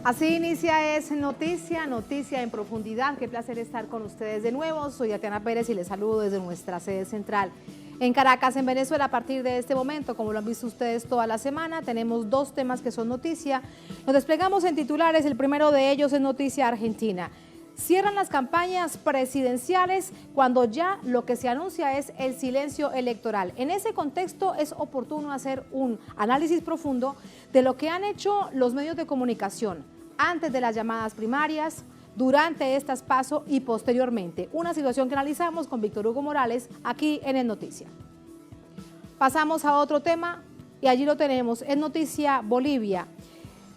Así inicia Es Noticia, Noticia en Profundidad. Qué placer estar con ustedes de nuevo. Soy Tatiana Pérez y les saludo desde nuestra sede central en Caracas, en Venezuela. A partir de este momento, como lo han visto ustedes toda la semana, tenemos dos temas que son noticia. Nos desplegamos en titulares. El primero de ellos es noticia argentina. Cierran las campañas presidenciales cuando ya lo que se anuncia es el silencio electoral. En ese contexto es oportuno hacer un análisis profundo de lo que han hecho los medios de comunicación antes de las llamadas primarias, durante estas PASO y posteriormente. Una situación que analizamos con Víctor Hugo Morales aquí en Es Noticia. Pasamos a otro tema y allí lo tenemos. Es Noticia Bolivia.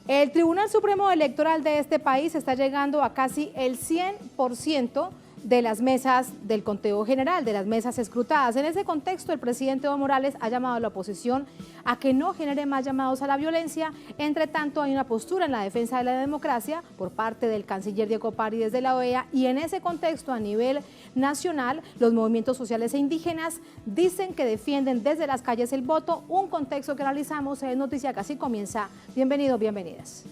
El Tribunal Supremo Electoral de este país está llegando a casi el 100% de las mesas del conteo general, de las mesas escrutadas. En ese contexto, el presidente Evo Morales ha llamado a la oposición a que no genere más llamados a la violencia. Entre tanto, hay una postura en la defensa de la democracia por parte del canciller Diego Pari desde la OEA, y en ese contexto, a nivel nacional, los movimientos sociales e indígenas dicen que defienden desde las calles el voto, un contexto que analizamos en Noticia, que así comienza. Bienvenidos, bienvenidas.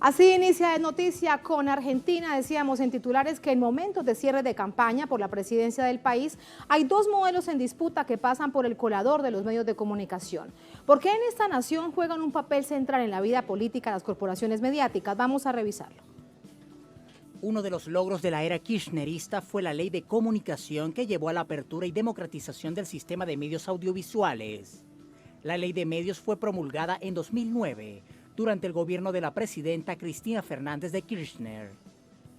Así inicia Es Noticia con Argentina. Decíamos en titulares que en momentos de cierre de campaña por la presidencia del país hay dos modelos en disputa que pasan por el colador de los medios de comunicación. ¿Por qué en esta nación juegan un papel central en la vida política las corporaciones mediáticas? Vamos a revisarlo. Uno de los logros de la era kirchnerista fue la ley de comunicación que llevó a la apertura y democratización del sistema de medios audiovisuales. La ley de medios fue promulgada en 2009 durante el gobierno de la presidenta Cristina Fernández de Kirchner.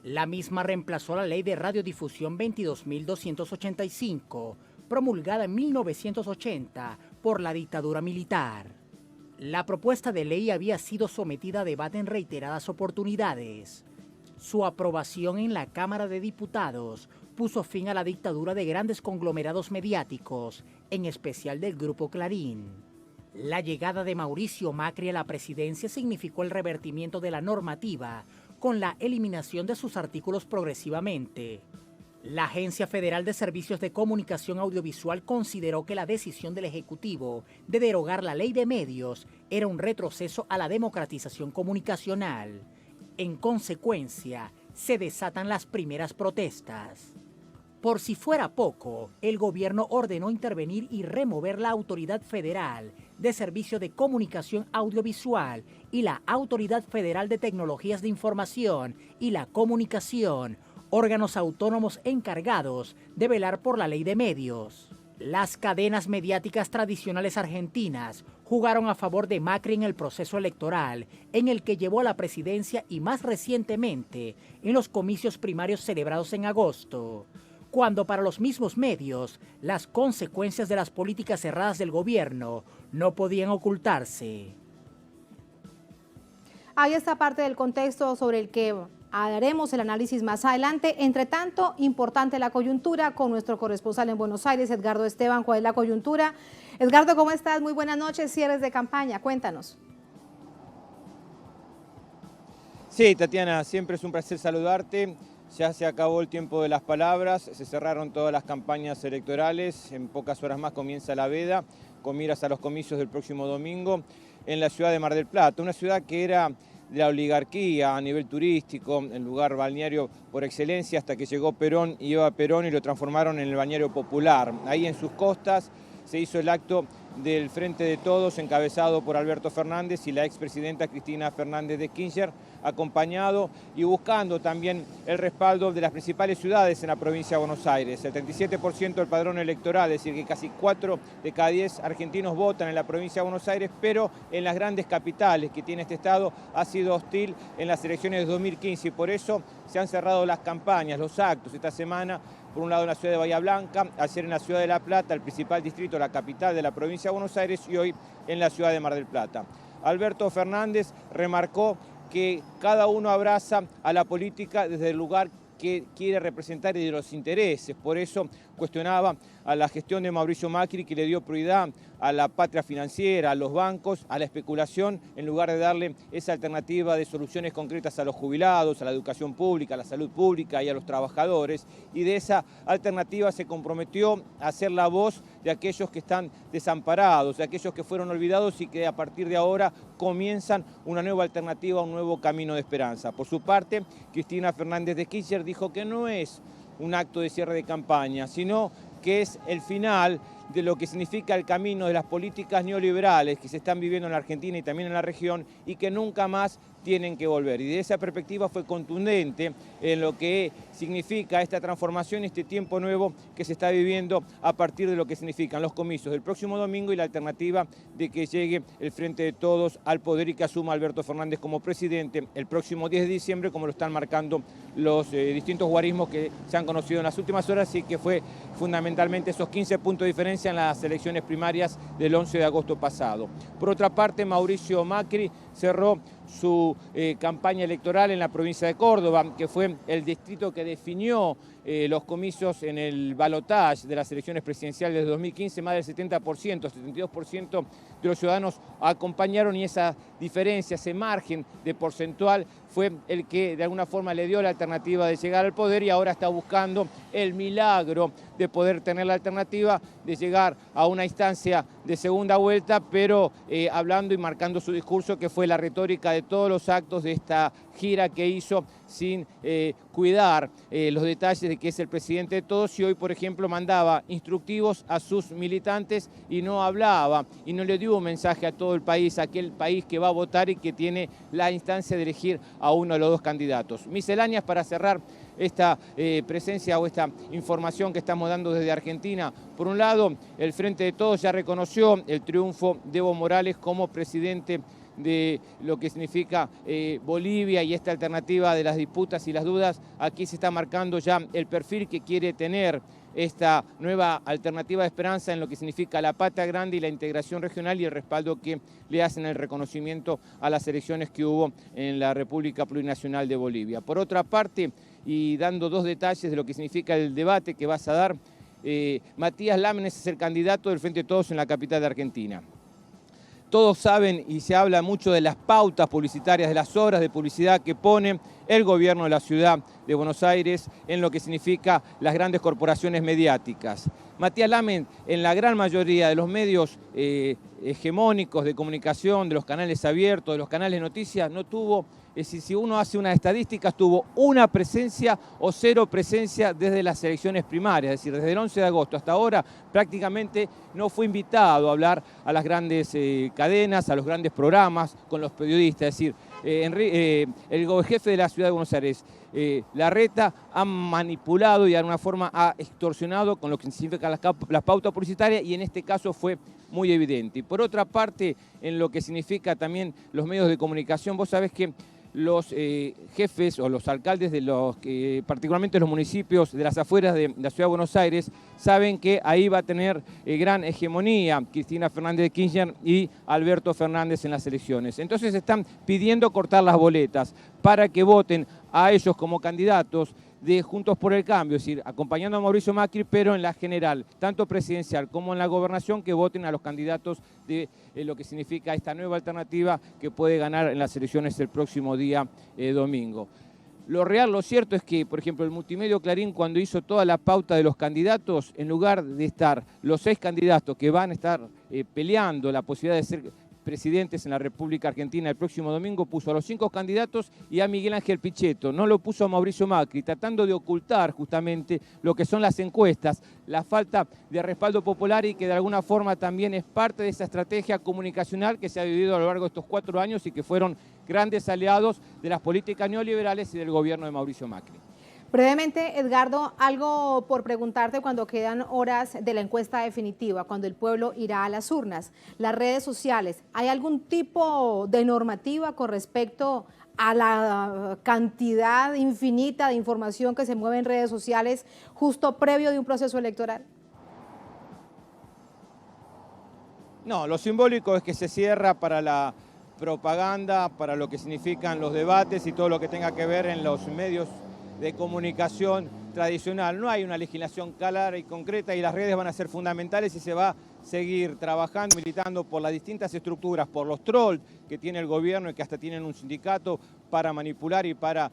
La misma reemplazó la ley de radiodifusión 22.285, promulgada en 1980 por la dictadura militar. La propuesta de ley había sido sometida a debate en reiteradas oportunidades. Su aprobación en la Cámara de Diputados puso fin a la dictadura de grandes conglomerados mediáticos, en especial del Grupo Clarín. La llegada de Mauricio Macri a la presidencia significó el revertimiento de la normativa con la eliminación de sus artículos progresivamente. La Agencia Federal de Servicios de Comunicación Audiovisual consideró que la decisión del Ejecutivo de derogar la ley de medios era un retroceso a la democratización comunicacional. En consecuencia, se desatan las primeras protestas. Por si fuera poco, el gobierno ordenó intervenir y remover la Autoridad Federal de Servicio de Comunicación Audiovisual y la Autoridad Federal de Tecnologías de Información y la Comunicación, órganos autónomos encargados de velar por la ley de medios. Las cadenas mediáticas tradicionales argentinas jugaron a favor de Macri en el proceso electoral, en el que llevó a la presidencia y más recientemente en los comicios primarios celebrados en agosto, cuando para los mismos medios las consecuencias de las políticas cerradas del gobierno no podían ocultarse. Ahí está parte del contexto sobre el que haremos el análisis más adelante. Entre tanto, importante la coyuntura con nuestro corresponsal en Buenos Aires, Edgardo Esteban. ¿Cuál es la coyuntura? Edgardo, ¿cómo estás? Muy buenas noches, cierres de campaña, cuéntanos. Sí, Tatiana, siempre es un placer saludarte. Ya se acabó el tiempo de las palabras, se cerraron todas las campañas electorales, en pocas horas más comienza la veda, con miras a los comicios del próximo domingo en la ciudad de Mar del Plata, una ciudad que era de la oligarquía a nivel turístico, el lugar balneario por excelencia, hasta que llegó Perón y Eva Perón y lo transformaron en el balneario popular. Ahí en sus costas se hizo el acto del Frente de Todos, encabezado por Alberto Fernández y la expresidenta Cristina Fernández de Kirchner, acompañado y buscando también el respaldo de las principales ciudades en la provincia de Buenos Aires. El 37% del padrón electoral, es decir, que casi 4 de cada 10 argentinos votan en la provincia de Buenos Aires, pero en las grandes capitales que tiene este estado ha sido hostil en las elecciones de 2015 y por eso se han cerrado las campañas, los actos esta semana. Por un lado en la ciudad de Bahía Blanca, ayer en la ciudad de La Plata, el principal distrito, la capital de la provincia de Buenos Aires, y hoy en la ciudad de Mar del Plata. Alberto Fernández remarcó que cada uno abraza a la política desde el lugar que quiere representar y de los intereses. Por eso cuestionaba a la gestión de Mauricio Macri, que le dio prioridad a la patria financiera, a los bancos, a la especulación, en lugar de darle esa alternativa de soluciones concretas a los jubilados, a la educación pública, a la salud pública y a los trabajadores. Y de esa alternativa se comprometió a ser la voz de aquellos que están desamparados, de aquellos que fueron olvidados y que a partir de ahora comienzan una nueva alternativa, un nuevo camino de esperanza. Por su parte, Cristina Fernández de Kirchner dijo que no es un acto de cierre de campaña, sino que es el final de lo que significa el camino de las políticas neoliberales que se están viviendo en la Argentina y también en la región y que nunca más tienen que volver. Y de esa perspectiva fue contundente en lo que significa esta transformación, este tiempo nuevo que se está viviendo a partir de lo que significan los comicios del próximo domingo y la alternativa de que llegue el Frente de Todos al poder y que asuma Alberto Fernández como presidente el próximo 10 de diciembre, como lo están marcando los distintos guarismos que se han conocido en las últimas horas y que fue fundamentalmente esos 15 puntos de diferencia en las elecciones primarias del 11 de agosto pasado. Por otra parte, Mauricio Macri cerró su campaña electoral en la provincia de Córdoba, que fue el distrito que definió los comicios en el balotaje de las elecciones presidenciales de 2015, más del 70%, 72% de los ciudadanos acompañaron y esa diferencia, ese margen de porcentual fue el que de alguna forma le dio la alternativa de llegar al poder y ahora está buscando el milagro de poder tener la alternativa de llegar a una instancia de segunda vuelta, pero hablando y marcando su discurso que fue la retórica de todos los actos de esta gira que hizo sin cuidar los detalles de que es el presidente de todos y hoy, por ejemplo, mandaba instructivos a sus militantes y no hablaba y no le dio un mensaje a todo el país, a aquel país que va a votar y que tiene la instancia de elegir a uno de los dos candidatos. Misceláneas para cerrar esta presencia o esta información que estamos dando desde Argentina. Por un lado, el Frente de Todos ya reconoció el triunfo de Evo Morales como presidente de lo que significa Bolivia y esta alternativa de las disputas y las dudas. Aquí se está marcando ya el perfil que quiere tener esta nueva alternativa de esperanza en lo que significa la patria grande y la integración regional y el respaldo que le hacen el reconocimiento a las elecciones que hubo en la República Plurinacional de Bolivia. Por otra parte, y dando dos detalles de lo que significa el debate que vas a dar, Matías Lamens es el candidato del Frente de Todos en la capital de Argentina. Todos saben y se habla mucho de las pautas publicitarias, de las obras de publicidad que pone el gobierno de la ciudad de Buenos Aires en lo que significa las grandes corporaciones mediáticas. Matías Lamens, en la gran mayoría de los medios hegemónicos de comunicación, de los canales abiertos, de los canales de noticias, no tuvo, es decir, si uno hace unas estadísticas, tuvo una presencia o cero presencia desde las elecciones primarias, es decir, desde el 11 de agosto hasta ahora prácticamente no fue invitado a hablar a las grandes cadenas, a los grandes programas con los periodistas, es decir, el jefe de la ciudad de Buenos Aires, Larreta, ha manipulado y de alguna forma ha extorsionado con lo que significa las pautas publicitarias y en este caso fue muy evidente. Y por otra parte, en lo que significa también los medios de comunicación, vos sabés que los jefes o los alcaldes de los particularmente los municipios de las afueras de la ciudad de Buenos Aires saben que ahí va a tener gran hegemonía Cristina Fernández de Kirchner y Alberto Fernández en las elecciones. Entonces están pidiendo cortar las boletas para que voten a ellos como candidatos de Juntos por el Cambio, es decir, acompañando a Mauricio Macri, pero en la general, tanto presidencial como en la gobernación, que voten a los candidatos de lo que significa esta nueva alternativa que puede ganar en las elecciones el próximo día domingo. Lo real, lo cierto es que, por ejemplo, el multimedio Clarín, cuando hizo toda la pauta de los candidatos, en lugar de estar los 6 candidatos que van a estar peleando la posibilidad de ser presidentes en la República Argentina el próximo domingo, puso a los 5 candidatos y a Miguel Ángel Pichetto, no lo puso a Mauricio Macri, tratando de ocultar justamente lo que son las encuestas, la falta de respaldo popular y que de alguna forma también es parte de esa estrategia comunicacional que se ha vivido a lo largo de estos 4 años y que fueron grandes aliados de las políticas neoliberales y del gobierno de Mauricio Macri. Brevemente, Edgardo, algo por preguntarte cuando quedan horas de la encuesta definitiva, cuando el pueblo irá a las urnas. Las redes sociales, ¿hay algún tipo de normativa con respecto a la cantidad infinita de información que se mueve en redes sociales justo previo de un proceso electoral? No, lo simbólico es que se cierra para la propaganda, para lo que significan los debates y todo lo que tenga que ver en los medios de comunicación tradicional. No hay una legislación clara y concreta y las redes van a ser fundamentales y se va a seguir trabajando, militando por las distintas estructuras, por los trolls que tiene el gobierno y que hasta tienen un sindicato para manipular y para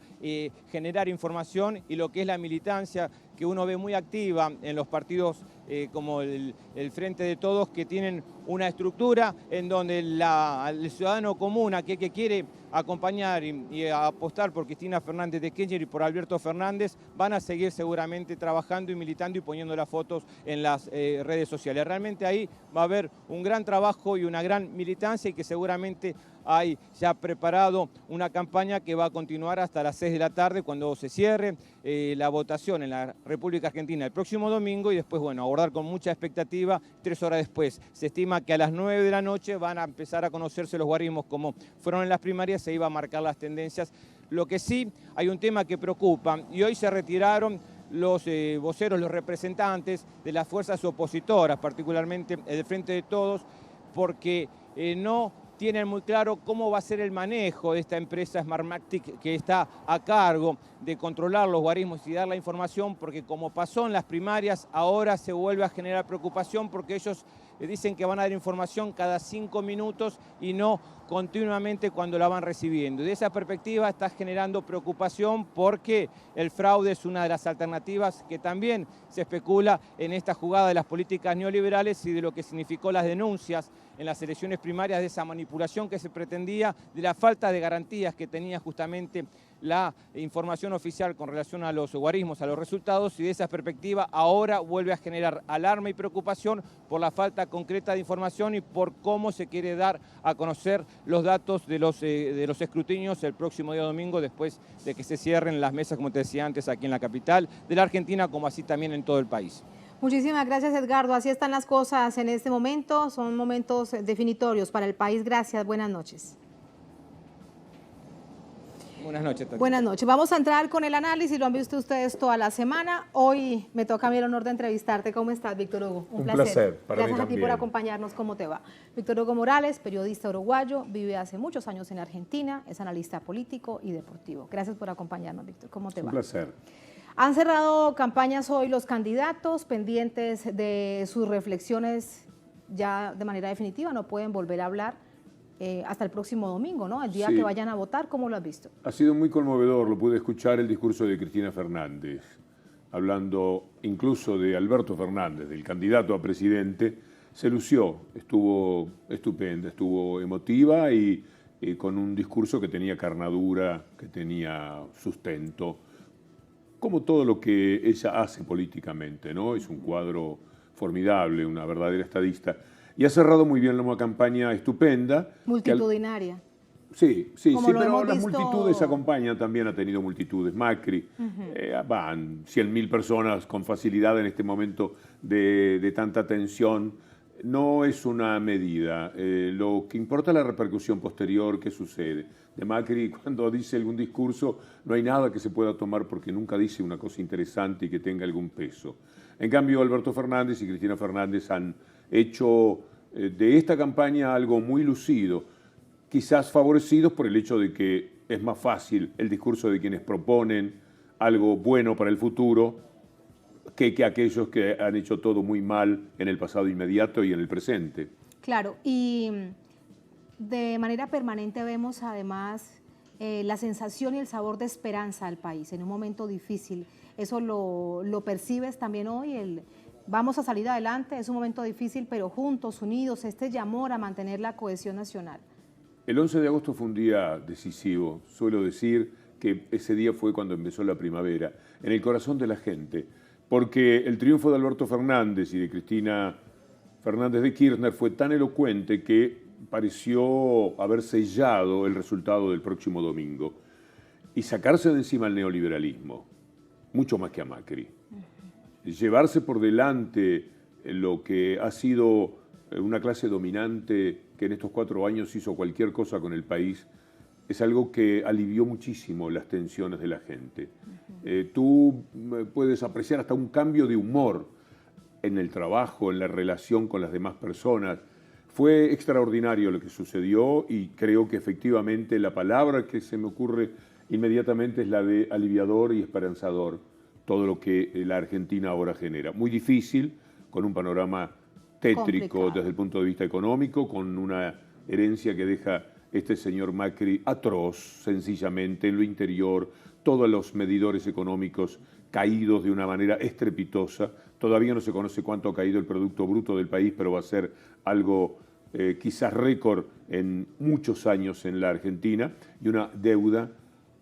generar información, y lo que es la militancia que uno ve muy activa en los partidos como el Frente de Todos, que tienen una estructura en donde el ciudadano común, aquel que quiere acompañar y apostar por Cristina Fernández de Kirchner y por Alberto Fernández, van a seguir seguramente trabajando y militando y poniendo las fotos en las redes sociales. Realmente ahí va a haber un gran trabajo y una gran militancia, y que seguramente hay ya preparado una campaña que va a continuar hasta las 6 de la tarde, cuando se cierre la votación en la República Argentina el próximo domingo, y después, bueno, abordar con mucha expectativa 3 horas después. Se estima que a las 9 de la noche van a empezar a conocerse los guarismos como fueron en las primarias, se iba a marcar las tendencias. Lo que sí, hay un tema que preocupa, y hoy se retiraron los voceros, los representantes de las fuerzas opositoras, particularmente el Frente de Todos, porque no tienen muy claro cómo va a ser el manejo de esta empresa Smartmatic, que está a cargo de controlar los guarismos y dar la información, porque como pasó en las primarias, ahora se vuelve a generar preocupación, porque ellos dicen que van a dar información cada 5 minutos y no continuamente cuando la van recibiendo. Y de esa perspectiva está generando preocupación, porque el fraude es una de las alternativas que también se especula en esta jugada de las políticas neoliberales y de lo que significó las denuncias en las elecciones primarias, de esa manipulación que se pretendía, de la falta de garantías que tenía justamente la información oficial con relación a los guarismos, a los resultados, y de esa perspectiva ahora vuelve a generar alarma y preocupación por la falta concreta de información y por cómo se quiere dar a conocer los datos de los escrutinios el próximo día domingo, después de que se cierren las mesas, como te decía antes, aquí en la capital de la Argentina, como así también en todo el país. Muchísimas gracias, Edgardo. Así están las cosas en este momento. Son momentos definitorios para el país. Gracias. Buenas noches. Buenas noches, Tatiana. Buenas noches. Vamos a entrar con el análisis. Lo han visto ustedes toda la semana. Hoy me toca a mí el honor de entrevistarte. ¿Cómo estás, Víctor Hugo? Un placer. Para Gracias mí a ti por acompañarnos. ¿Cómo te va? Víctor Hugo Morales, periodista uruguayo, vive hace muchos años en Argentina, es analista político y deportivo. Gracias por acompañarnos, Víctor. ¿Cómo te va? Un placer. Han cerrado campañas hoy los candidatos, pendientes de sus reflexiones ya de manera definitiva. No pueden volver a hablar hasta el próximo domingo, ¿no? El día Sí. que vayan a votar. ¿Cómo lo has visto? Ha sido muy conmovedor, lo pude escuchar el discurso de Cristina Fernández, hablando incluso de Alberto Fernández, del candidato a presidente. Se lució, estuvo estupenda, estuvo emotiva y con un discurso que tenía carnadura, que tenía sustento, como todo lo que ella hace políticamente, ¿no? Es un cuadro formidable, una verdadera estadista. Y ha cerrado muy bien una campaña estupenda. Multitudinaria. Sí, Como sí, lo pero hemos las visto. multitudes acompañan, también ha tenido multitudes. Macri, van 100.000 personas con facilidad en este momento de tanta tensión. No es una medida. Lo que importa es la repercusión posterior, qué sucede. De Macri, cuando dice algún discurso, no hay nada que se pueda tomar porque nunca dice una cosa interesante y que tenga algún peso. En cambio, Alberto Fernández y Cristina Fernández han hecho de esta campaña algo muy lucido, quizás favorecidos por el hecho de que es más fácil el discurso de quienes proponen algo bueno para el futuro que aquellos que han hecho todo muy mal en el pasado inmediato y en el presente. Claro, y de manera permanente vemos además la sensación y el sabor de esperanza al país en un momento difícil. Eso lo percibes también hoy, vamos a salir adelante, es un momento difícil, pero juntos, unidos, este llamor a mantener la cohesión nacional. El 11 de agosto fue un día decisivo. Suelo decir que ese día fue cuando empezó la primavera, en el corazón de la gente, porque el triunfo de Alberto Fernández y de Cristina Fernández de Kirchner fue tan elocuente que pareció haber sellado el resultado del próximo domingo y sacarse de encima el neoliberalismo, mucho más que a Macri. Llevarse por delante lo que ha sido una clase dominante que en estos 4 años hizo cualquier cosa con el país, es algo que alivió muchísimo las tensiones de la gente. Tú puedes apreciar hasta un cambio de humor en el trabajo, en la relación con las demás personas. Fue extraordinario lo que sucedió y creo que efectivamente la palabra que se me ocurre inmediatamente es la de aliviador y esperanzador, todo lo que la Argentina ahora genera. Muy difícil, con un panorama tétrico complicado desde el punto de vista económico, con una herencia que deja este señor Macri atroz, sencillamente, en lo interior, todos los medidores económicos caídos de una manera estrepitosa. Todavía no se conoce cuánto ha caído el Producto Bruto del país, pero va a ser algo quizás récord en muchos años en la Argentina, y una deuda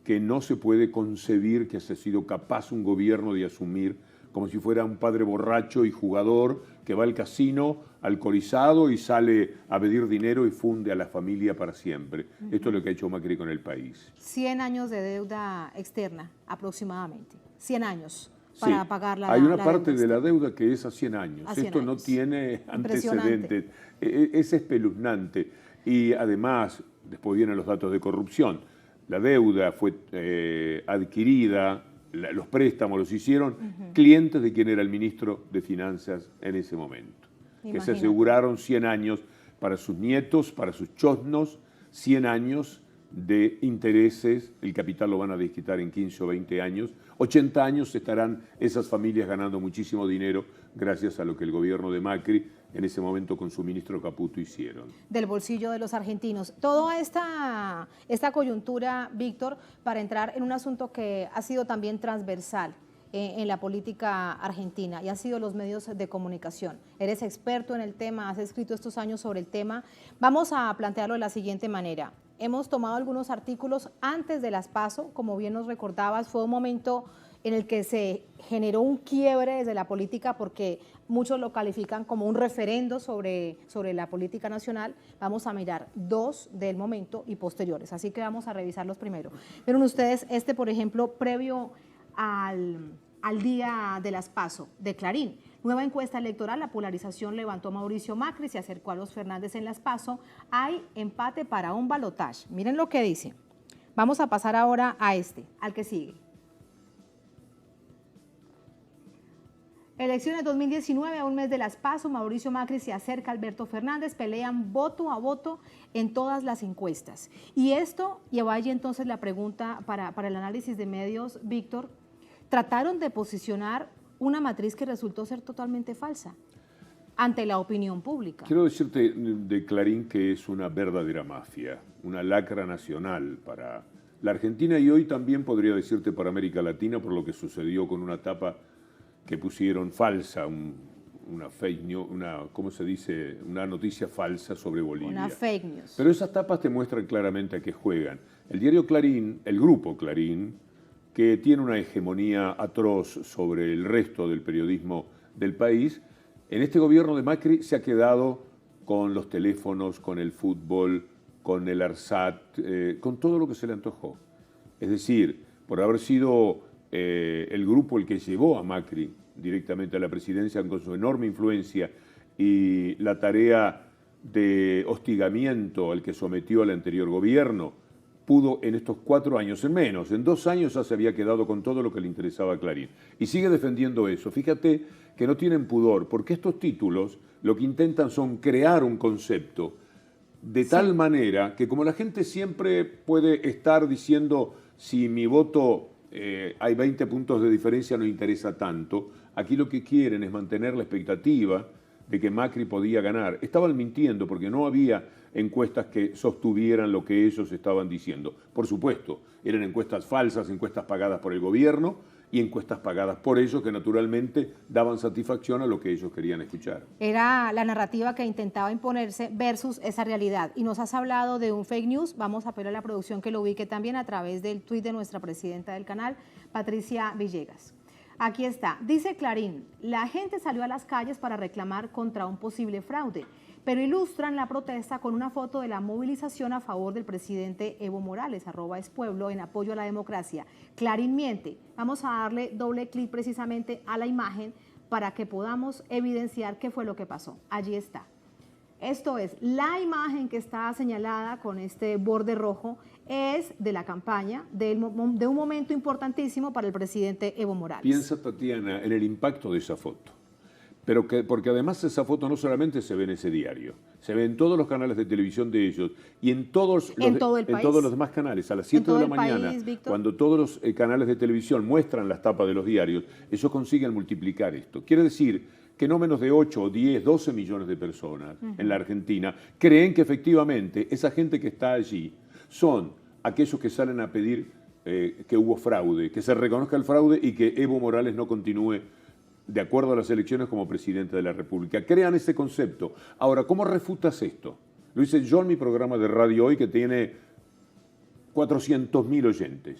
que no se puede concebir que haya sido capaz un gobierno de asumir, como si fuera un padre borracho y jugador que va al casino alcoholizado y sale a pedir dinero y funde a la familia para siempre. Esto es lo que ha hecho Macri con el país. 100 años de deuda externa, aproximadamente. 100 años para Sí, pagar la hay una la parte deuda de la externa. deuda que es a 100 años. A 100 Esto no años. tiene Impresionante. antecedentes. Es espeluznante. Y además, después vienen los datos de corrupción. La deuda fue adquirida, los préstamos los hicieron clientes de quien era el ministro de Finanzas en ese momento, que se Imagínate. aseguraron 100 años para sus nietos, para sus chosnos, 100 años de intereses, el capital lo van a desquitar en 15 o 20 años, 80 años estarán esas familias ganando muchísimo dinero gracias a lo que el gobierno de Macri en ese momento con su ministro Caputo hicieron. Del bolsillo de los argentinos. Toda esta coyuntura, Víctor, para entrar en un asunto que ha sido también transversal en la política argentina y han sido los medios de comunicación. Eres experto en el tema, has escrito estos años sobre el tema. Vamos a plantearlo de la siguiente manera. Hemos tomado algunos artículos antes de las PASO, como bien nos recordabas, fue un momento en el que se generó un quiebre desde la política porque muchos lo califican como un referendo sobre la política nacional. Vamos a mirar dos del momento y posteriores, así que vamos a revisarlos primero. Vieron ustedes por ejemplo, previo al día de las PASO de Clarín. Nueva encuesta electoral, la polarización levantó a Mauricio Macri, se acercó a los Fernández en las PASO. Hay empate para un balotaje. Miren lo que dice. Vamos a pasar ahora al que sigue. Elecciones 2019, a un mes de las PASO, Mauricio Macri se acerca a Alberto Fernández, pelean voto a voto en todas las encuestas. Y esto lleva allí entonces la pregunta para el análisis de medios, Víctor. Trataron de posicionar una matriz que resultó ser totalmente falsa ante la opinión pública. Quiero decirte de Clarín que es una verdadera mafia, una lacra nacional para la Argentina y hoy también podría decirte para América Latina por lo que sucedió con una tapa que pusieron falsa, una fake news, ¿cómo se dice? Una noticia falsa sobre Bolivia. Una fake news. Pero esas tapas te muestran claramente a qué juegan. El diario Clarín, el grupo Clarín, que tiene una hegemonía atroz sobre el resto del periodismo del país, en este gobierno de Macri se ha quedado con los teléfonos, con el fútbol, con el ARSAT, con todo lo que se le antojó. Es decir, por haber sido el grupo el que llevó a Macri directamente a la presidencia con su enorme influencia y la tarea de hostigamiento al que sometió al anterior gobierno, pudo en estos 4 años, en 2 años ya se había quedado con todo lo que le interesaba a Clarín. Y sigue defendiendo eso. Fíjate que no tienen pudor, porque estos títulos lo que intentan son crear un concepto de tal manera que como la gente siempre puede estar diciendo si mi voto hay 20 puntos de diferencia no interesa tanto, aquí lo que quieren es mantener la expectativa de que Macri podía ganar. Estaban mintiendo porque no había encuestas que sostuvieran lo que ellos estaban diciendo. Por supuesto, eran encuestas falsas, encuestas pagadas por el gobierno y encuestas pagadas por ellos que naturalmente daban satisfacción a lo que ellos querían escuchar. Era la narrativa que intentaba imponerse versus esa realidad. Y nos has hablado de un fake news. Vamos a pedir a la producción que lo ubique también a través del tuit de nuestra presidenta del canal, Patricia Villegas. Aquí está. Dice Clarín, la gente salió a las calles para reclamar contra un posible fraude, pero ilustran la protesta con una foto de la movilización a favor del presidente Evo Morales, @espueblo, en apoyo a la democracia. Clarín miente. Vamos a darle doble clic precisamente a la imagen para que podamos evidenciar qué fue lo que pasó. Allí está. Esto es, la imagen que está señalada con este borde rojo es de la campaña de un momento importantísimo para el presidente Evo Morales. Piensa, Tatiana, en el impacto de esa foto. Pero porque además esa foto no solamente se ve en ese diario, se ve en todos los canales de televisión de ellos y en todos los, ¿En todo el país? en todos los demás canales. A las 7 de la mañana, país, Víctor, cuando todos los canales de televisión muestran las tapas de los diarios, ellos consiguen multiplicar esto. Quiere decir que no menos de 8, 10, 12 millones de personas en la Argentina creen que efectivamente esa gente que está allí son aquellos que salen a pedir que hubo fraude, que se reconozca el fraude y que Evo Morales no continúe de acuerdo a las elecciones como presidente de la República. Crean ese concepto. Ahora, ¿cómo refutas esto? Lo hice yo en mi programa de radio hoy que tiene 400.000 oyentes.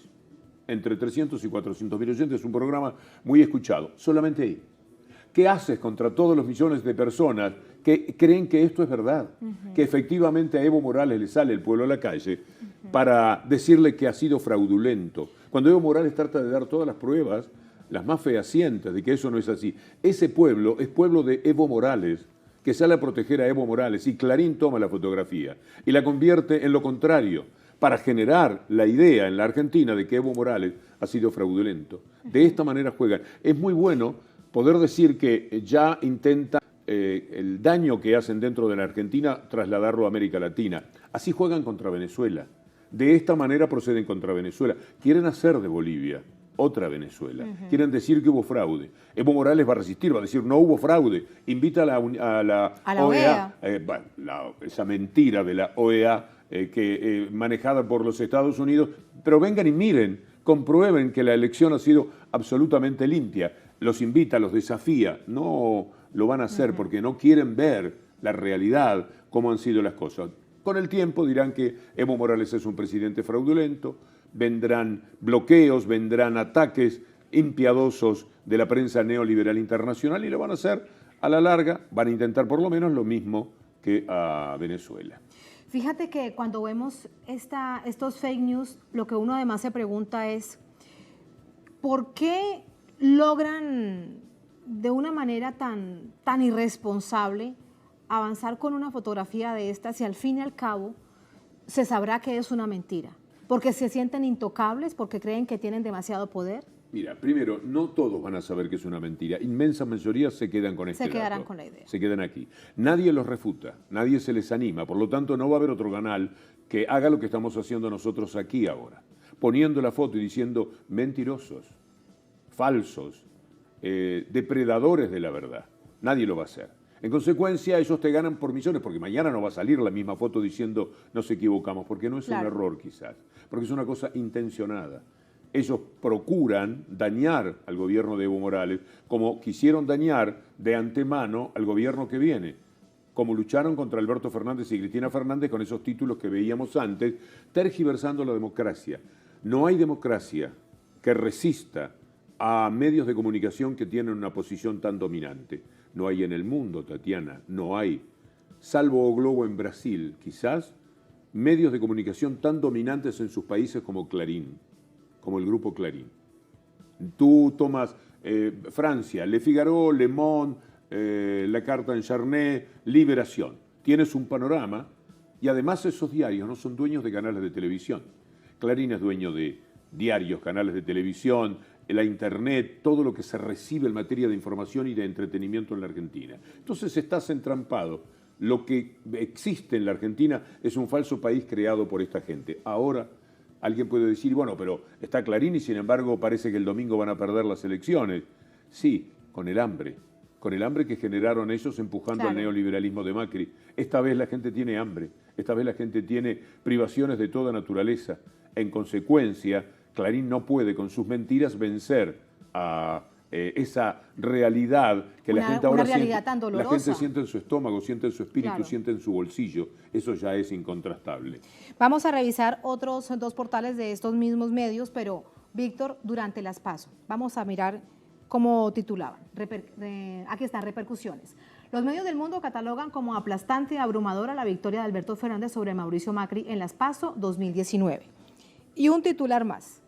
Entre 300 y 400.000 oyentes, es un programa muy escuchado. Solamente ahí. ¿Qué haces contra todos los millones de personas que creen que esto es verdad? Que efectivamente a Evo Morales le sale el pueblo a la calle para decirle que ha sido fraudulento. Cuando Evo Morales trata de dar todas las pruebas, las más fehacientes de que eso no es así. Ese pueblo es pueblo de Evo Morales, que sale a proteger a Evo Morales, y Clarín toma la fotografía y la convierte en lo contrario, para generar la idea en la Argentina de que Evo Morales ha sido fraudulento. De esta manera juegan. Es muy bueno poder decir que ya intenta el daño que hacen dentro de la Argentina trasladarlo a América Latina. Así juegan contra Venezuela. De esta manera proceden contra Venezuela. Quieren hacer de Bolivia otra Venezuela. Quieren decir que hubo fraude. Evo Morales va a resistir, va a decir no hubo fraude. Invita a la OEA, esa mentira de la OEA manejada por los Estados Unidos, pero vengan y miren, comprueben que la elección ha sido absolutamente limpia. Los invita, los desafía. No lo van a hacer porque no quieren ver la realidad, cómo han sido las cosas. Con el tiempo dirán que Evo Morales es un presidente fraudulento, vendrán bloqueos, vendrán ataques impiadosos de la prensa neoliberal internacional y lo van a hacer a la larga, van a intentar por lo menos lo mismo que a Venezuela. Fíjate que cuando vemos estos fake news, lo que uno además se pregunta es, ¿por qué logran de una manera tan irresponsable avanzar con una fotografía de esta si al fin y al cabo se sabrá que es una mentira? ¿Porque se sienten intocables? ¿Porque creen que tienen demasiado poder? Mira, primero, no todos van a saber que es una mentira. Inmensa mayoría se quedan con este dato. Se quedarán con la idea. Se quedan aquí. Nadie los refuta, nadie se les anima. Por lo tanto, no va a haber otro canal que haga lo que estamos haciendo nosotros aquí ahora. Poniendo la foto y diciendo mentirosos, falsos, depredadores de la verdad. Nadie lo va a hacer. En consecuencia, ellos te ganan por millones, porque mañana no va a salir la misma foto diciendo nos equivocamos, porque no es un error quizás, porque es una cosa intencionada. Ellos procuran dañar al gobierno de Evo Morales como quisieron dañar de antemano al gobierno que viene, como lucharon contra Alberto Fernández y Cristina Fernández con esos títulos que veíamos antes, tergiversando la democracia. No hay democracia que resista a medios de comunicación que tienen una posición tan dominante. No hay en el mundo, Tatiana, no hay. Salvo O Globo en Brasil, quizás, medios de comunicación tan dominantes en sus países como Clarín, como el grupo Clarín. Tú tomas Francia, Le Figaro, Le Monde, La Carta en Charnay, Liberación. Tienes un panorama y además esos diarios no son dueños de canales de televisión. Clarín es dueño de diarios, canales de televisión, la internet, todo lo que se recibe en materia de información y de entretenimiento en la Argentina. Entonces estás entrampado. Lo que existe en la Argentina es un falso país creado por esta gente. Ahora alguien puede decir, bueno, pero está Clarín y sin embargo parece que el domingo van a perder las elecciones. Sí, con el hambre que generaron ellos empujando al neoliberalismo de Macri. Esta vez la gente tiene hambre, esta vez la gente tiene privaciones de toda naturaleza. En consecuencia, Clarín no puede con sus mentiras vencer a esa realidad que la gente ahora siente. Tan dolorosa. La gente siente en su estómago, siente en su espíritu, siente en su bolsillo. Eso ya es incontrastable. Vamos a revisar otros dos portales de estos mismos medios, pero Víctor, durante las PASO, vamos a mirar cómo titulaban. Aquí están, repercusiones. Los medios del mundo catalogan como aplastante y abrumadora la victoria de Alberto Fernández sobre Mauricio Macri en las PASO 2019. Y un titular más.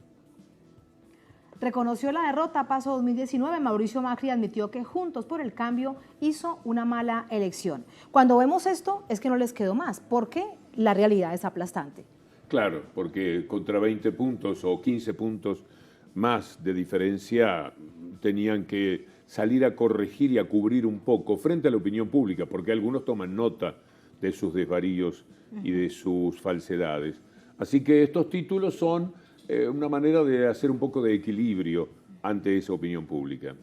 Reconoció la derrota PASO 2019, Mauricio Macri admitió que Juntos por el Cambio hizo una mala elección. Cuando vemos esto es que no les quedó más, porque la realidad es aplastante. Claro, porque contra 20 puntos o 15 puntos más de diferencia tenían que salir a corregir y a cubrir un poco frente a la opinión pública, porque algunos toman nota de sus desvaríos y de sus falsedades. Así que estos títulos son una manera de hacer un poco de equilibrio ante esa opinión pública.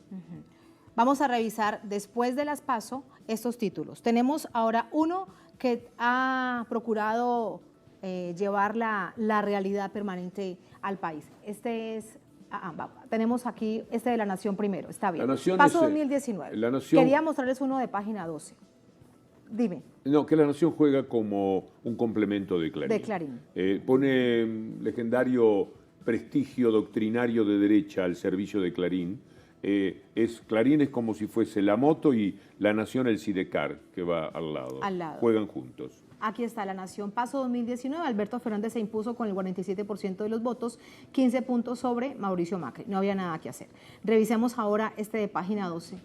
Vamos a revisar después de las PASO estos títulos. Tenemos ahora uno que ha procurado llevar la realidad permanente al país. Este es, tenemos aquí este de La Nación primero, está bien. PASO 2019. La Nación, quería mostrarles uno de página 12. Dime. No, que La Nación juega como un complemento de Clarín. De Clarín. Pone legendario prestigio doctrinario de derecha al servicio de Clarín. Clarín es como si fuese la moto y La Nación el sidecar que va al lado. Juegan juntos. Aquí está La Nación, PASO 2019. Alberto Fernández se impuso con el 47% de los votos, 15 puntos sobre Mauricio Macri. No había nada que hacer. Revisemos ahora este de página 12.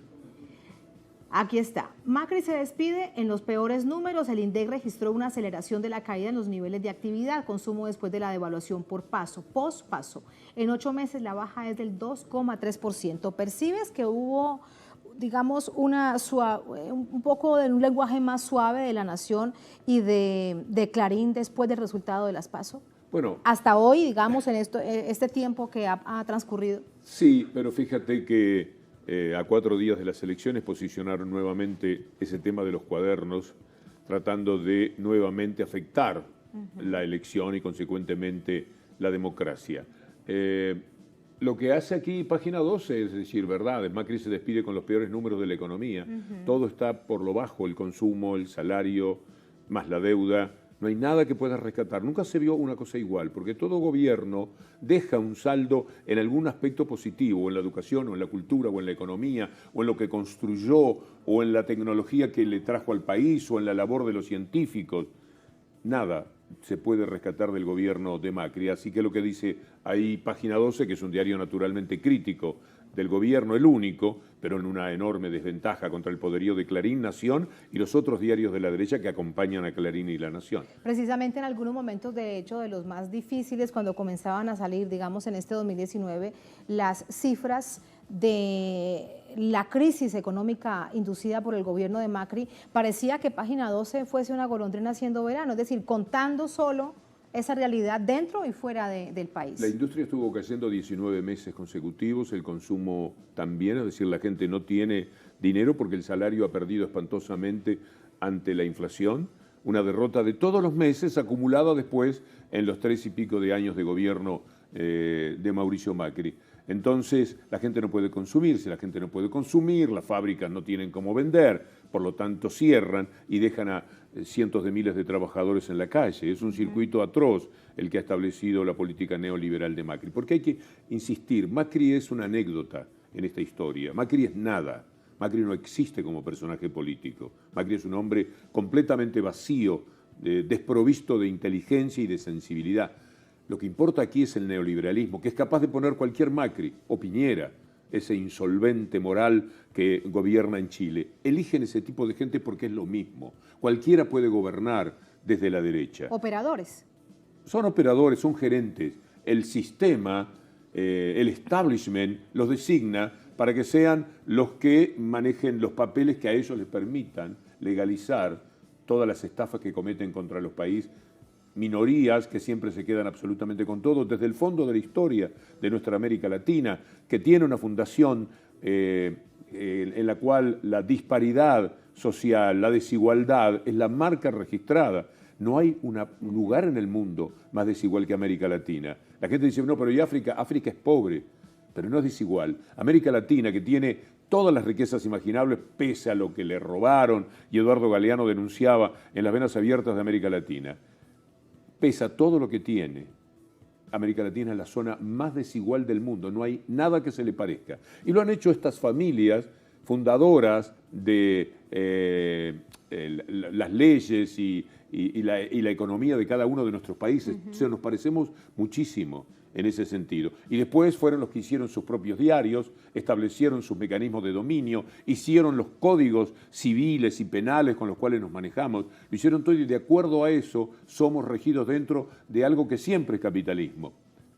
Aquí está. Macri se despide en los peores números. El INDEC registró una aceleración de la caída en los niveles de actividad, consumo después de la devaluación por paso, post-paso. En 8 meses la baja es del 2,3%. ¿Percibes que hubo, digamos, un poco de un lenguaje más suave de La Nación y de Clarín después del resultado de las PASO? Bueno, hasta hoy, digamos, en este tiempo que ha transcurrido. Sí, pero fíjate que a 4 días de las elecciones posicionaron nuevamente ese tema de los cuadernos, tratando de nuevamente afectar la elección y consecuentemente la democracia. Lo que hace aquí página 12 es decir verdad, Macri se despide con los peores números de la economía, todo está por lo bajo, el consumo, el salario, más la deuda. No hay nada que pueda rescatar. Nunca se vio una cosa igual, porque todo gobierno deja un saldo en algún aspecto positivo, en la educación, o en la cultura, o en la economía, o en lo que construyó, o en la tecnología que le trajo al país, o en la labor de los científicos. Nada se puede rescatar del gobierno de Macri. Así que lo que dice ahí página 12, que es un diario naturalmente crítico del gobierno, el único, pero en una enorme desventaja contra el poderío de Clarín, Nación y los otros diarios de la derecha que acompañan a Clarín y La Nación. Precisamente en algunos momentos, de hecho, de los más difíciles, cuando comenzaban a salir, digamos, en este 2019, las cifras de la crisis económica inducida por el gobierno de Macri, parecía que página 12 fuese una golondrina haciendo verano, es decir, contando solo esa realidad dentro y fuera del país. La industria estuvo cayendo 19 meses consecutivos, el consumo también, es decir, la gente no tiene dinero porque el salario ha perdido espantosamente ante la inflación, una derrota de todos los meses acumulada después en los 3 y pico de años de gobierno de Mauricio Macri. Entonces la gente no puede consumir, si la gente no puede consumir, las fábricas no tienen cómo vender, por lo tanto cierran y dejan a cientos de miles de trabajadores en la calle. Es un circuito atroz el que ha establecido la política neoliberal de Macri. Porque hay que insistir, Macri es una anécdota en esta historia, Macri es nada, Macri no existe como personaje político, Macri es un hombre completamente vacío, desprovisto de inteligencia y de sensibilidad. Lo que importa aquí es el neoliberalismo, que es capaz de poner cualquier Macri o Piñera, ese insolvente moral que gobierna en Chile. Eligen ese tipo de gente porque es lo mismo. Cualquiera puede gobernar desde la derecha. Operadores. Son operadores, son gerentes. El sistema, el establishment, los designa para que sean los que manejen los papeles que a ellos les permitan legalizar todas las estafas que cometen contra los países. Minorías que siempre se quedan absolutamente con todo, desde el fondo de la historia de nuestra América Latina, que tiene una fundación en la cual la disparidad social, la desigualdad es la marca registrada. No hay un lugar en el mundo más desigual que América Latina. La gente dice, no, pero ¿y África? África es pobre, pero no es desigual. América Latina, que tiene todas las riquezas imaginables, pese a lo que le robaron, y Eduardo Galeano denunciaba en las venas abiertas de América Latina, pese a todo lo que tiene, América Latina es la zona más desigual del mundo, no hay nada que se le parezca. Y lo han hecho estas familias fundadoras de las leyes y la economía de cada uno de nuestros países. O sea, nos parecemos muchísimo en ese sentido. Y después fueron los que hicieron sus propios diarios, establecieron sus mecanismos de dominio, hicieron los códigos civiles y penales con los cuales nos manejamos, lo hicieron todo y de acuerdo a eso somos regidos dentro de algo que siempre es capitalismo.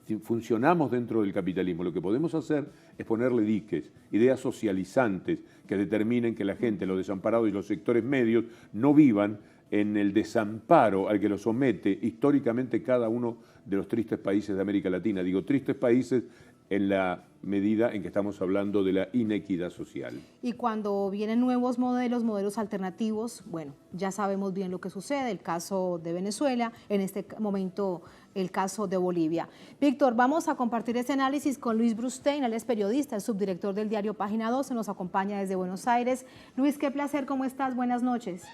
Si funcionamos dentro del capitalismo, lo que podemos hacer es ponerle diques, ideas socializantes que determinen que la gente, los desamparados y los sectores medios no vivan en el desamparo al que los somete históricamente cada uno de los tristes países de América Latina. Digo tristes países en la medida en que estamos hablando de la inequidad social. Y cuando vienen nuevos modelos alternativos, bueno, ya sabemos bien lo que sucede, el caso de Venezuela, en este momento el caso de Bolivia. Víctor, vamos a compartir este análisis con Luis Brustein, él es periodista, es subdirector del diario Página 12, nos acompaña desde Buenos Aires. Luis, qué placer, ¿cómo estás? Buenas noches.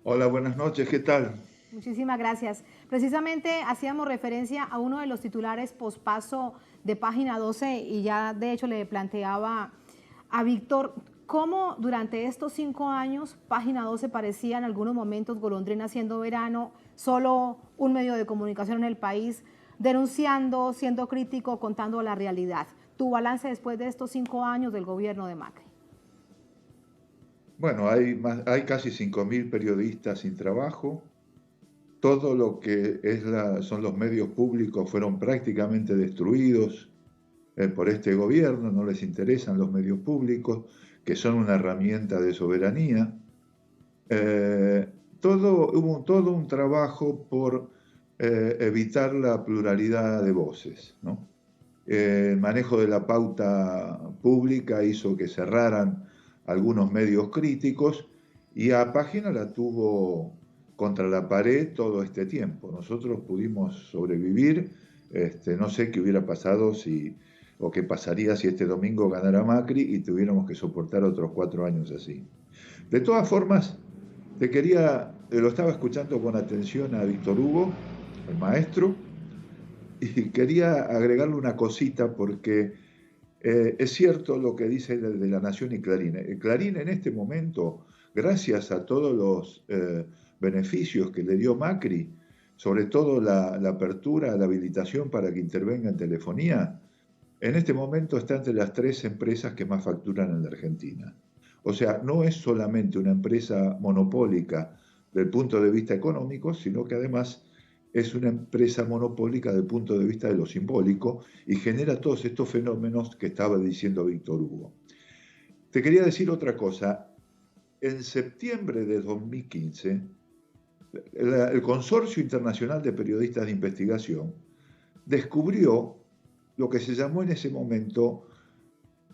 Hola, buenas noches, ¿qué tal? Muchísimas gracias. Precisamente hacíamos referencia a uno de los titulares pospaso de Página 12 y ya de hecho le planteaba a Víctor cómo durante estos 5 años Página 12 parecía en algunos momentos golondrina haciendo verano, solo un medio de comunicación en el país, denunciando, siendo crítico, contando la realidad. Tu balance después de estos 5 años del gobierno de Macri. Bueno, hay casi 5.000 periodistas sin trabajo. Todo lo que son los medios públicos fueron prácticamente destruidos por este gobierno. No les interesan los medios públicos, que son una herramienta de soberanía. Hubo todo un trabajo por evitar la pluralidad de voces, ¿no? El manejo de la pauta pública hizo que cerraran algunos medios críticos y a Página la tuvo contra la pared todo este tiempo. Nosotros pudimos sobrevivir, no sé qué hubiera pasado o qué pasaría si este domingo ganara Macri y tuviéramos que soportar otros 4 años así. De todas formas, lo estaba escuchando con atención a Víctor Hugo, el maestro, y quería agregarle una cosita porque es cierto lo que dice de La Nación y Clarín. Clarín en este momento, gracias a todos los beneficios que le dio Macri, sobre todo la apertura, la habilitación para que intervenga en telefonía, en este momento está entre las 3 empresas que más facturan en la Argentina. O sea, no es solamente una empresa monopólica del punto de vista económico, sino que además es una empresa monopólica desde el punto de vista de lo simbólico y genera todos estos fenómenos que estaba diciendo Víctor Hugo. Te quería decir otra cosa. En septiembre de 2015, el Consorcio Internacional de Periodistas de Investigación descubrió lo que se llamó en ese momento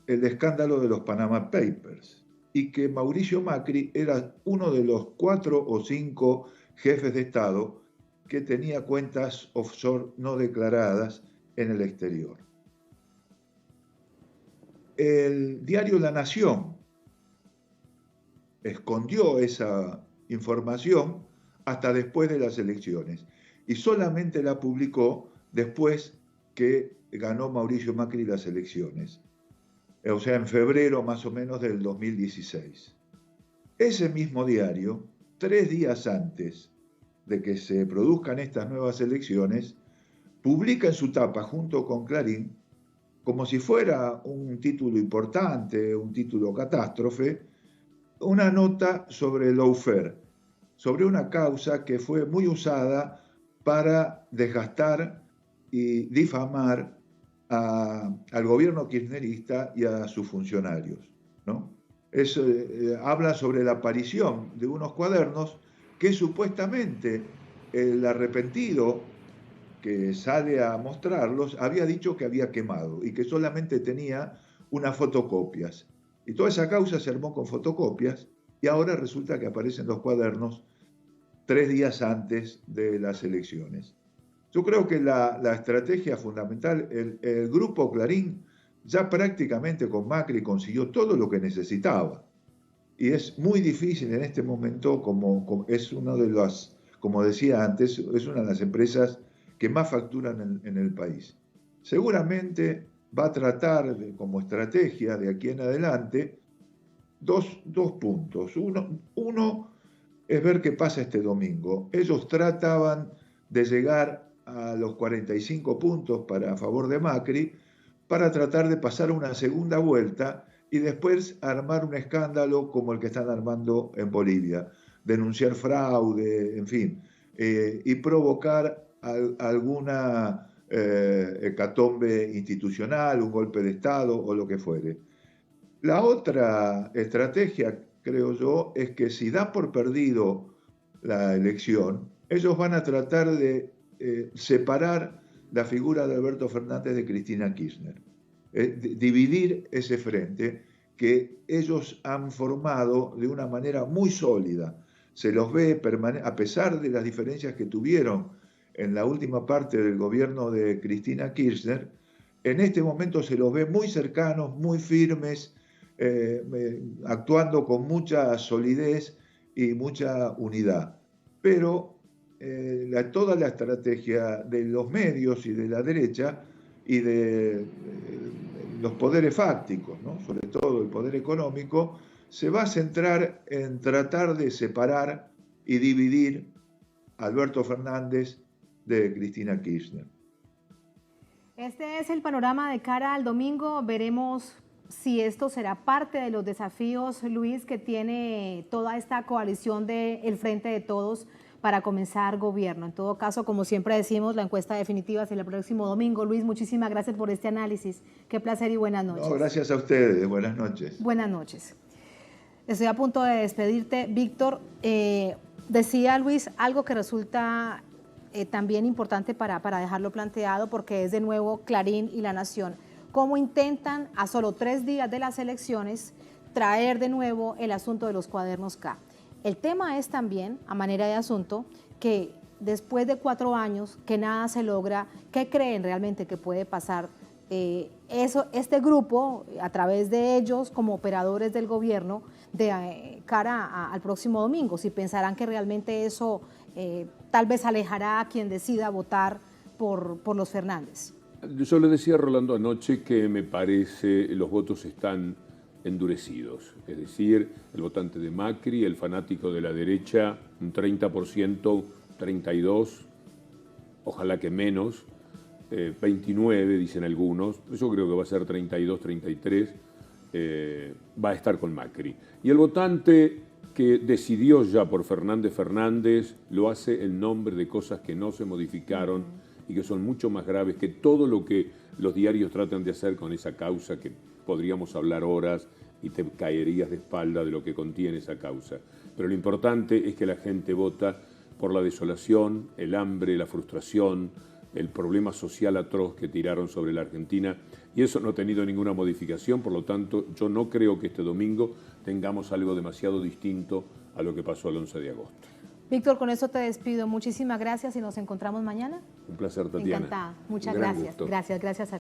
el escándalo de los Panama Papers y que Mauricio Macri era uno de los 4 o 5 jefes de Estado que tenía cuentas offshore no declaradas en el exterior. El diario La Nación escondió esa información hasta después de las elecciones y solamente la publicó después que ganó Mauricio Macri las elecciones, o sea, en febrero más o menos del 2016. Ese mismo diario, 3 días antes de que se produzcan estas nuevas elecciones, publica en su tapa junto con Clarín, como si fuera un título importante, un título catástrofe, una nota sobre el lawfare, sobre una causa que fue muy usada para desgastar y difamar al gobierno kirchnerista y a sus funcionarios, ¿no? Habla sobre la aparición de unos cuadernos que supuestamente el arrepentido que sale a mostrarlos había dicho que había quemado y que solamente tenía unas fotocopias. Y toda esa causa se armó con fotocopias y ahora resulta que aparecen los cuadernos 3 días antes de las elecciones. Yo creo que la estrategia fundamental, el grupo Clarín ya prácticamente con Macri consiguió todo lo que necesitaba. Y es muy difícil en este momento, es una de las, como decía antes, es una de las empresas que más facturan en el país. Seguramente va a tratar como estrategia de aquí en adelante dos puntos. Uno es ver qué pasa este domingo. Ellos trataban de llegar a los 45 puntos a favor de Macri para tratar de pasar una segunda vuelta y después armar un escándalo como el que están armando en Bolivia, denunciar fraude, en fin, y provocar alguna hecatombe institucional, un golpe de Estado o lo que fuere. La otra estrategia, creo yo, es que si da por perdido la elección, ellos van a tratar de separar la figura de Alberto Fernández de Cristina Kirchner, dividir ese frente que ellos han formado de una manera muy sólida. Se los ve, a pesar de las diferencias que tuvieron en la última parte del gobierno de Cristina Kirchner, en este momento se los ve muy cercanos, muy firmes, actuando con mucha solidez y mucha unidad. Pero toda la estrategia de los medios y de la derecha y de los poderes fácticos, ¿no? Sobre todo el poder económico, se va a centrar en tratar de separar y dividir a Alberto Fernández de Cristina Kirchner. Este es el panorama de cara al domingo. Veremos si esto será parte de los desafíos, Luis, que tiene toda esta coalición del Frente de Todos para comenzar gobierno. En todo caso, como siempre decimos, la encuesta definitiva es el próximo domingo. Luis, muchísimas gracias por este análisis. Qué placer y buenas noches. No, gracias a ustedes. Buenas noches. Buenas noches. Estoy a punto de despedirte, Víctor. Decía Luis algo que resulta también importante para dejarlo planteado, porque es de nuevo Clarín y La Nación. Cómo intentan a solo 3 días de las elecciones traer de nuevo el asunto de los cuadernos K. El tema es también, a manera de asunto, que después de 4 años que nada se logra, ¿qué creen realmente que puede pasar? Este grupo, a través de ellos como operadores del gobierno, de cara al próximo domingo, si pensarán que realmente eso tal vez alejará a quien decida votar por los Fernández. Yo le decía a Rolando anoche que me parece los votos están endurecidos, es decir, el votante de Macri, el fanático de la derecha, un 30%, 32%, ojalá que menos, 29% dicen algunos, yo creo que va a ser 32, 33%, va a estar con Macri. Y el votante que decidió ya por Fernández lo hace en nombre de cosas que no se modificaron y que son mucho más graves que todo lo que los diarios tratan de hacer con esa causa, que podríamos hablar horas y te caerías de espalda de lo que contiene esa causa. Pero lo importante es que la gente vota por la desolación, el hambre, la frustración, el problema social atroz que tiraron sobre la Argentina, y eso no ha tenido ninguna modificación. Por lo tanto, yo no creo que este domingo tengamos algo demasiado distinto a lo que pasó el 11 de agosto. Víctor, con eso te despido. Muchísimas gracias y nos encontramos mañana. Un placer, Tatiana. Encantada. Muchas Un gran gracias. gusto. Gracias a